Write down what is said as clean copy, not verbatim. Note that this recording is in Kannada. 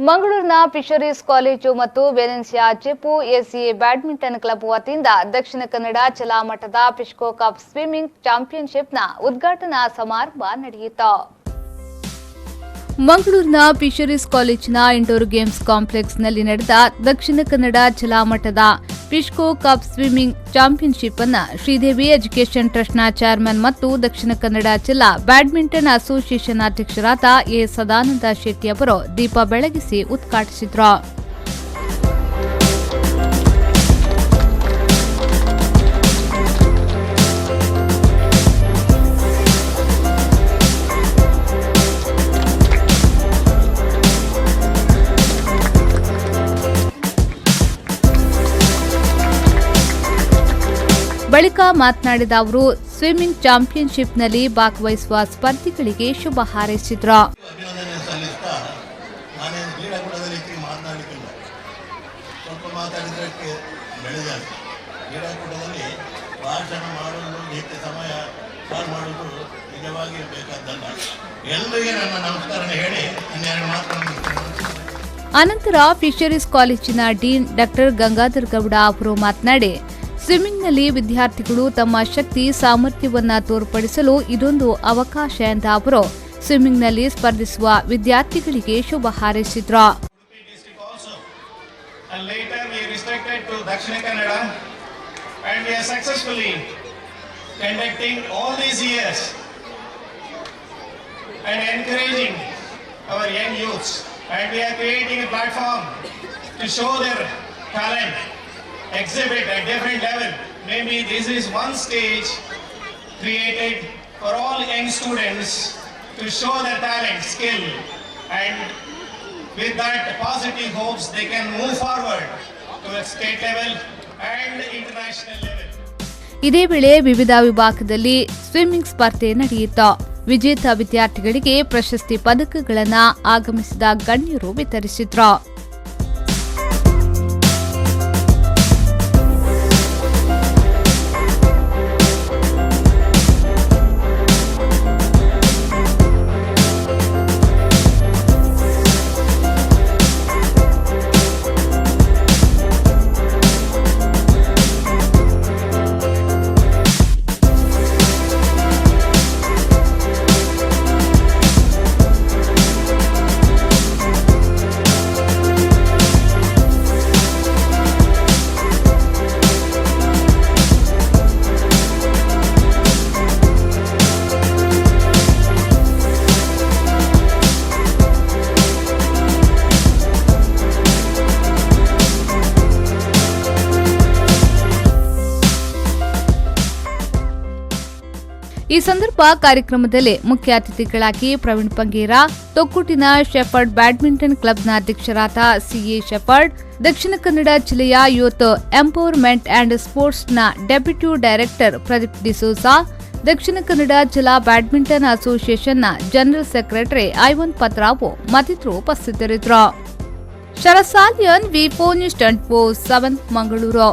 ಮಂಗಳೂರಿನ ಫಿಶರೀಸ್ ಕಾಲೇಜು ಮತ್ತು ವೆನೆನ್ಸಿಯಾ ಚೆಪು ಎಸಿಎ ಬ್ಯಾಡ್ಮಿಂಟನ್ ಕ್ಲಬ್ ವತಿಯಿಂದ ದಕ್ಷಿಣ ಕನ್ನಡ ಜಿಲ್ಲಾಮಟ್ಟದ ಪಿಶ್ಕೋ ಕಪ್ ಸ್ವಿಮ್ಮಿಂಗ್ ಚಾಂಪಿಯನ್ಶಿಪ್ನ ಉದ್ಘಾಟನಾ ಸಮಾರಂಭ ನಡೆಯಿತು. ಮಂಗಳೂರಿನ ಫಿಶರೀಸ್ ಕಾಲೇಜಿನ ಇಂಡೋರ್ ಗೇಮ್ಸ್ ಕಾಂಪ್ಲೆಕ್ಸ್ನಲ್ಲಿ ನಡೆದ ದಕ್ಷಿಣ ಕನ್ನಡ ಜಿಲ್ಲಾಮಟ್ಟದ ಪಿಶ್ಕೋ ಕಪ್ ಸ್ವಿಮ್ಮಿಂಗ್ ಚಾಂಪಿಯನ್ಶಿಪ್ ಅನ್ನು ಶ್ರೀದೇವಿ ಎಜುಕೇಷನ್ ಟ್ರಸ್ಟ್ನ ಚೇರ್ಮನ್ ಮತ್ತು ದಕ್ಷಿಣ ಕನ್ನಡ ಜಿಲ್ಲಾ ಬ್ಯಾಡ್ಮಿಂಟನ್ ಅಸೋಸಿಯೇಷನ್ ಅಧ್ಯಕ್ಷರಾದ ಎ ಸದಾನಂದ ಶೆಟ್ಟಿ ಅವರು ದೀಪ ಬೆಳಗಿಸಿ ಉದ್ಘಾಟಿಸಿದರು. ಬಳಿಕ ಮಾತನಾಡಿದ ಅವರು ಸ್ವಿಮ್ಮಿಂಗ್ ಚಾಂಪಿಯನ್ಶಿಪ್ನಲ್ಲಿ ಭಾಗವಹಿಸುವ ಸ್ಪರ್ಧಿಗಳಿಗೆ ಶುಭ ಹಾರೈಸಿದರು. ಅನಂತರ ಫಿಶರೀಸ್ ಕಾಲೇಜಿನ ಡೀನ್ ಡಾ ಗಂಗಾಧರ್ ಗೌಡ ಅವರು ಮಾತನಾಡಿ, ಸ್ವಿಮ್ಮಿಂಗ್ನಲ್ಲಿ ವಿದ್ಯಾರ್ಥಿಗಳು ತಮ್ಮ ಶಕ್ತಿ ಸಾಮರ್ಥ್ಯವನ್ನು ತೋರ್ಪಡಿಸಲು ಇದೊಂದು ಅವಕಾಶ ಎಂದ ಅವರು ಸ್ವಿಮ್ಮಿಂಗ್ನಲ್ಲಿ ಸ್ಪರ್ಧಿಸುವ ವಿದ್ಯಾರ್ಥಿಗಳಿಗೆ ಶುಭ ಹಾರೈಸಿದ್ರು. Exhibit at different level. Maybe this is one stage created for all young students to show their talent, skill, and with that positive hopes they can move forward to a state level and international level. ಇದೇ ವೇಳೆ ವಿವಿಧ ವಿಭಾಗದಲ್ಲಿ ಸ್ವಿಮ್ಮಿಂಗ್ ಸ್ಪರ್ಧೆ ನಡೆಯಿತು. ವಿಜೇತ ವಿದ್ಯಾರ್ಥಿಗಳಿಗೆ ಪ್ರಶಸ್ತಿ ಪದಕಗಳನ್ನು ಆಗಮಿಸಿದ ಗಣ್ಯರು ವಿತರಿಸಿದ್ರು. ಈ ಸಂದರ್ಭ ಕಾರ್ಯಕ್ರಮದಲ್ಲಿ ಮುಖ್ಯ ಅತಿಥಿಗಳಾಗಿ ಪ್ರವೀಣ್ ಪಂಗೇರ, ತೊಕ್ಕೂಟಿನ ಶೆಫರ್ಡ್ ಬ್ಯಾಡ್ಮಿಂಟನ್ ಕ್ಲಬ್ನ ಅಧ್ಯಕ್ಷರಾದ ಸಿಎ ಶೆಫರ್ಡ್, ದಕ್ಷಿಣ ಕನ್ನಡ ಜಿಲ್ಲೆಯ ಯೂತ್ ಎಂಪವರ್ಮೆಂಟ್ ಅಂಡ್ ಸ್ಪೋರ್ಟ್ಸ್ನ ಡೆಪ್ಯೂಟಿ ಡೈರೆಕ್ಟರ್ ಪ್ರದೀಪ್ ಡಿಸೋಜಾ, ದಕ್ಷಿಣ ಕನ್ನಡ ಜಿಲ್ಲಾ ಬ್ಯಾಡ್ಮಿಂಟನ್ ಅಸೋಸಿಯೇಷನ್ನ ಜನರಲ್ ಸೆಕ್ರೆಟರಿ ಐವನ್ ಪತ್ರಾವು ಮತ್ತಿತರರು ಉಪಸ್ಥಿತರಿದ್ದರು. ಶರಸಾಲಿಯನ್ ವಿ4 ನ್ಯೂಸ್ 24/7 ಮಂಗಳೂರು.